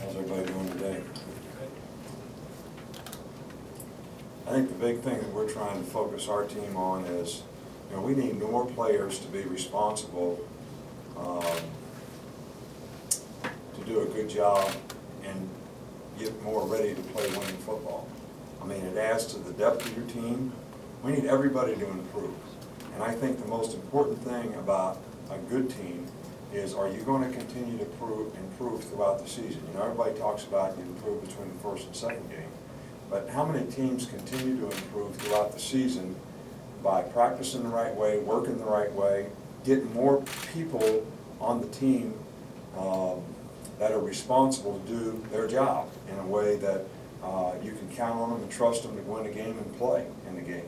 How's everybody doing today? I think the big thing that we're trying to focus our team on is, we need more players to be responsible, to do a good job and get more ready to play winning football. I mean, it adds to the depth of your team. We need everybody to improve. And I think the most important thing about a good team is, are you going to continue to improve throughout the season? Everybody talks about you improve between the first and second game. But how many teams continue to improve throughout the season by practicing the right way, working the right way, getting more people on the team that are responsible to do their job in a way that you can count on them and trust them to win a game and play in the game.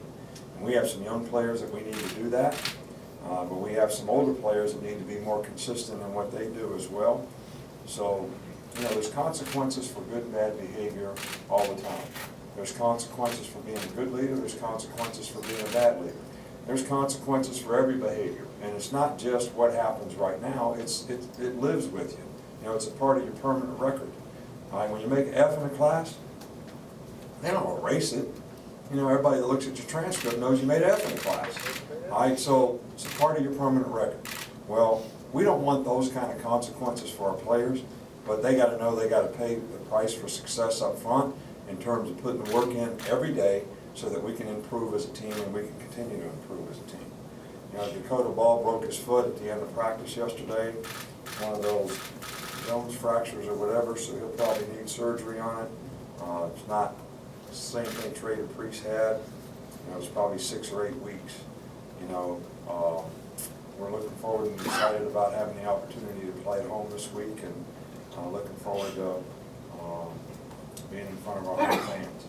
And we have some young players that we need to do that, but we have some older players that need to be more consistent in what they do as well. So, there's consequences for good and bad behavior all the time. There's consequences for being a good leader. There's consequences for being a bad leader. There's consequences for every behavior. And it's not just what happens right now. It lives with you. It's a part of your permanent record. When you make an F in a class, they don't erase it. Everybody that looks at your transcript knows you made an F in a class. So it's a part of your permanent record. Well, we don't want those kind of consequences for our players, but they got to know they got to pay the price for success up front in terms of putting the work in every day so that we can improve as a team and we can continue to improve as a team. Dakota Ball broke his foot at the end of practice yesterday, one of those Jones fractures or whatever, so he'll probably need surgery on it. It's not the same thing Trey Priest had. It's probably 6 or 8 weeks. We're looking forward and excited about having the opportunity to play at home this week, and looking forward to being in front of our home fans.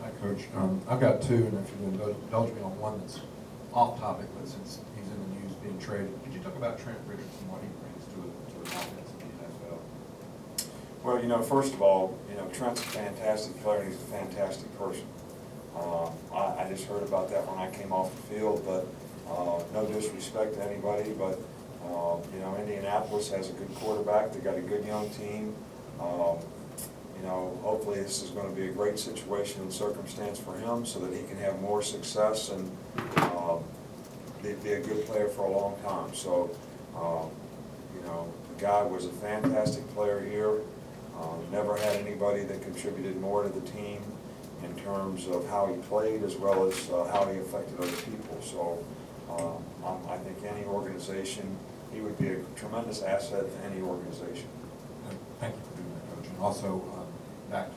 Hi, Coach. I've got two, and if you would indulge me on one that's off topic, but since he's in the news being traded, could you talk about Trent Richardson, what he brings to an offense in the NFL? Well, first of all, Trent's a fantastic player, and he's a fantastic person. I just heard about that when I came off the field, but no disrespect to anybody, but Indianapolis has a good quarterback. They got a good young team. Hopefully this is going to be a great situation and circumstance for him so that he can have more success and be a good player for a long time. So, the guy was a fantastic player here. Never had anybody that contributed more to the team in terms of how he played as well as how he affected other people. So I think any organization, he would be a tremendous asset to any organization. Thank you for doing that, Coach. And also, back to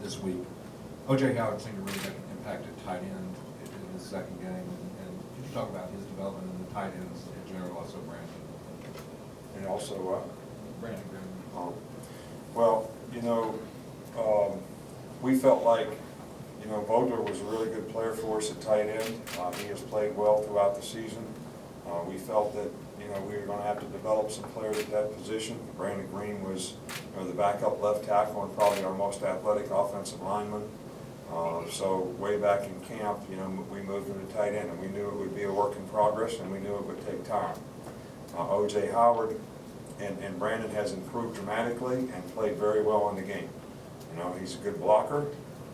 this week, O.J. Howard seemed to really make an impact at tight end in his second game. And could you talk about his development in the tight ends in general, also Brandon? And also what? Brandon Graham. We felt like, Vogler was a really good player for us at tight end. He has played well throughout the season. We felt that, we were going to have to develop some players at that position. Brandon Green was the backup left tackle and probably our most athletic offensive lineman. So way back in camp, we moved him to tight end, and we knew it would be a work in progress, and we knew it would take time. O.J. Howard and Brandon has improved dramatically and played very well in the game. He's a good blocker.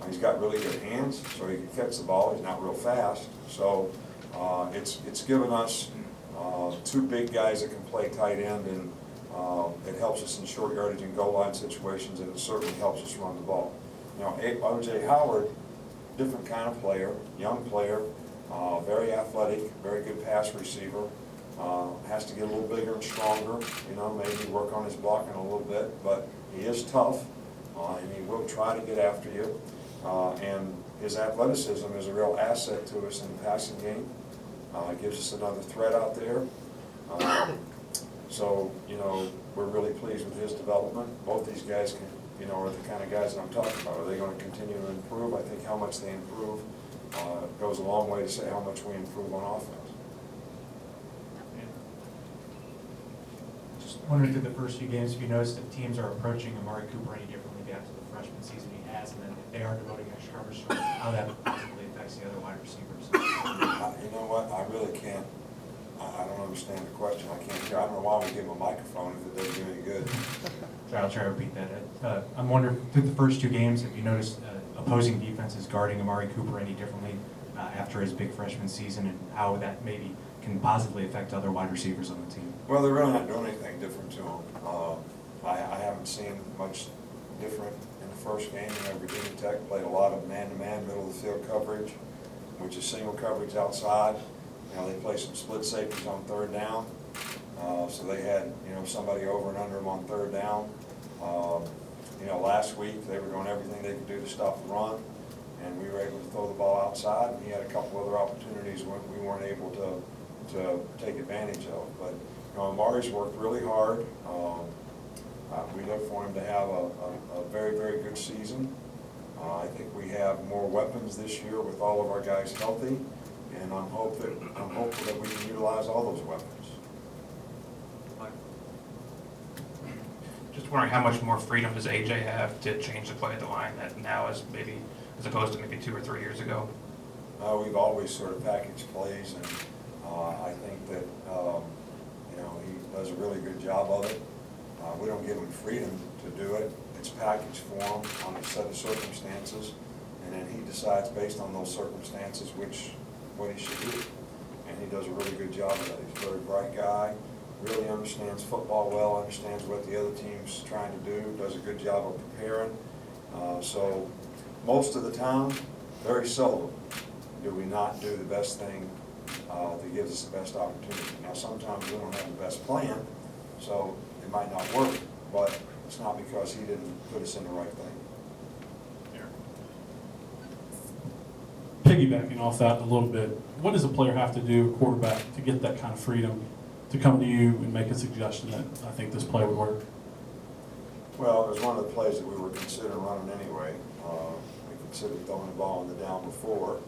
He's got really good hands, so he can catch the ball. He's not real fast. So it's given us two big guys that can play tight end, and it helps us in short yardage and goal line situations, and it certainly helps us run the ball. O.J. Howard, different kind of player, young player, very athletic, very good pass receiver. Has to get a little bigger and stronger, maybe work on his blocking a little bit, but he is tough, and he will try to get after you. And his athleticism is a real asset to us in the passing game. It gives us another threat out there. So, we're really pleased with his development. Both these guys are the kind of guys that I'm talking about. Are they going to continue to improve? I think how much they improve goes a long way to say how much we improve on offense. Just wondering through the first few games, if you noticed that teams are approaching Amari Cooper any differently after the freshman season he has, and then if they are devoting extra coverage to how that possibly affects the other wide receivers. You know what? I really can't I don't understand the question. I can't hear. I don't know why we give him a microphone if it doesn't do any good. Sorry, I'll try to repeat that. I'm wondering, through the first two games, have you noticed opposing defenses guarding Amari Cooper any differently after his big freshman season, and how that maybe can positively affect other wide receivers on the team? Well, they're really not doing anything different to him. I haven't seen much different in the first game. You know, Virginia Tech played a lot of man-to-man, middle-of-the-field coverage, which is single coverage outside. You know, they play some split safeties on third down. So they had, you know, somebody over and under them on third down. You know, last week they were doing everything they could do to stop the run, and we were able to throw the ball outside. And he had a couple other opportunities when we weren't able to take advantage of. But you know, Amari's worked really hard. We look for him to have a very, very good season. I think we have more weapons this year with all of our guys healthy, and I'm hopeful that we can utilize all those weapons. Just wondering how much more freedom does AJ have to change the play of the line that now is maybe, as opposed to maybe 2 or 3 years ago? We've always sort of packaged plays, and I think that you know, he does a really good job of it. We don't give him freedom to do it. It's packaged for him on a set of circumstances, and then he decides based on those circumstances what he should do. And he does a really good job of that. He's a very bright guy, really understands football well, understands what the other team's trying to do, does a good job of preparing. So most of the time, very seldom, do we not do the best thing that gives us the best opportunity. Now, sometimes we don't have the best plan, so it might not work, but it's not because he didn't put us in the right thing. Piggybacking off that a little bit, what does a player have to do, a quarterback, to get that kind of freedom to come to you and make a suggestion that I think this play would work? Well, it was one of the plays that we were considering running anyway. We considered throwing the ball on the down before.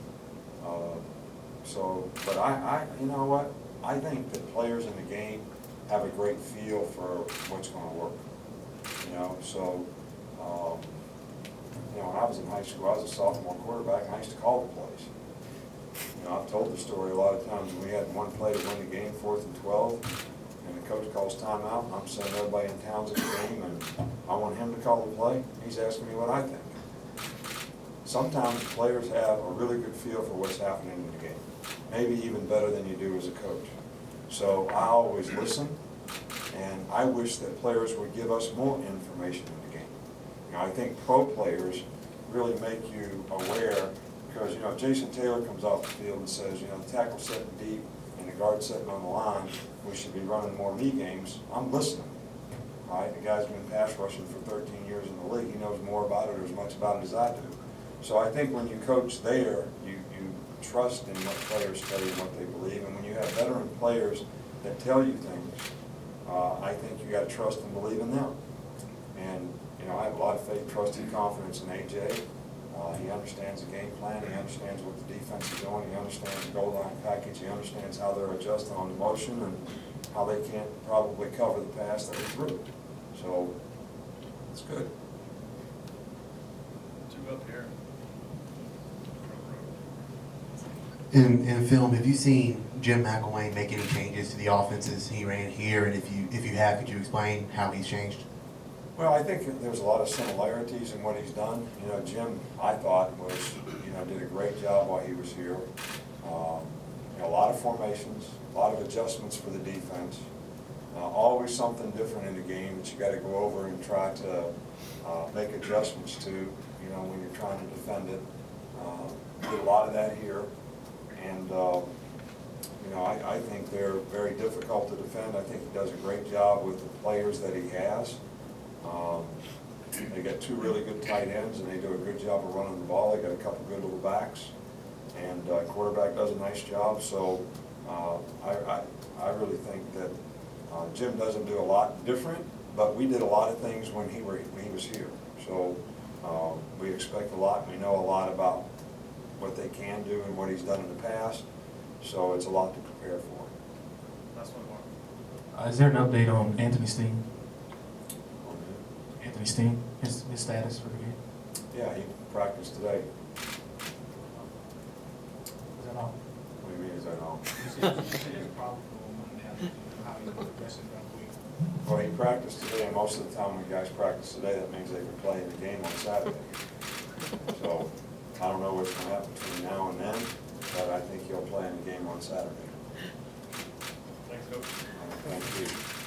But you know what? I think that players in the game have a great feel for what's going to work. You know, so, you know, when I was in high school, I was a sophomore quarterback, and I used to call the plays. You know, I've told the story a lot of times when we had one play to win the game, 4th and 12, and the coach calls timeout, and I'm sending everybody in town's at the game, and I want him to call the play. He's asking me what I think. Sometimes players have a really good feel for what's happening in the game, maybe even better than you do as a coach. So I always listen, and I wish that players would give us more information in the game. You know, I think pro players really make you aware, because, you know, Jason Taylor comes off the field and says, you know, the tackle sitting deep and the guard sitting on the line, we should be running more me games. I'm listening, all right? The guy's been pass rushing for 13 years in the league. He knows more about it or as much about it as I do. So I think when you coach there, you trust in what players tell you and what they believe. And when you have veteran players that tell you things, I think you got to trust and believe in them. And, you know, I have a lot of faith, trust, and confidence in AJ. He understands the game plan. He understands what the defense is doing. He understands the goal line package. He understands how they're adjusting on the motion and how they can't probably cover the pass that we threw. So it's good. Two up here. In film, have you seen Jim McElwain make any changes to the offenses he ran here? And if you have, could you explain how he's changed? Well, I think there's a lot of similarities in what he's done. You know, Jim, I thought, did a great job while he was here. You know, a lot of formations, a lot of adjustments for the defense. Always something different in the game that you got to go over and try to make adjustments to, you know, when you're trying to defend it. Did a lot of that here. And, you know, I think they're very difficult to defend. I think he does a great job with the players that he has. They got 2 really good tight ends, and they do a good job of running the ball. They got a couple good little backs, and quarterback does a nice job. So I really think that Jim doesn't do a lot different, but we did a lot of things when he was here. So we expect a lot. We know a lot about what they can do and what he's done in the past. So it's a lot to prepare for. Last one more. Is there an update on Anthony Steen? Anthony Steen, his status for the game? Yeah, he practiced today. Is that all? What do you mean, is I know. You said it's a problem for Monday, how you progressing that week. Well, he practiced today, and most of the time when guys practice today, that means they can play in the game on Saturday. So, I don't know what's gonna happen between now and then, but I think he'll play in the game on Saturday. Thanks, Coach. Thank you.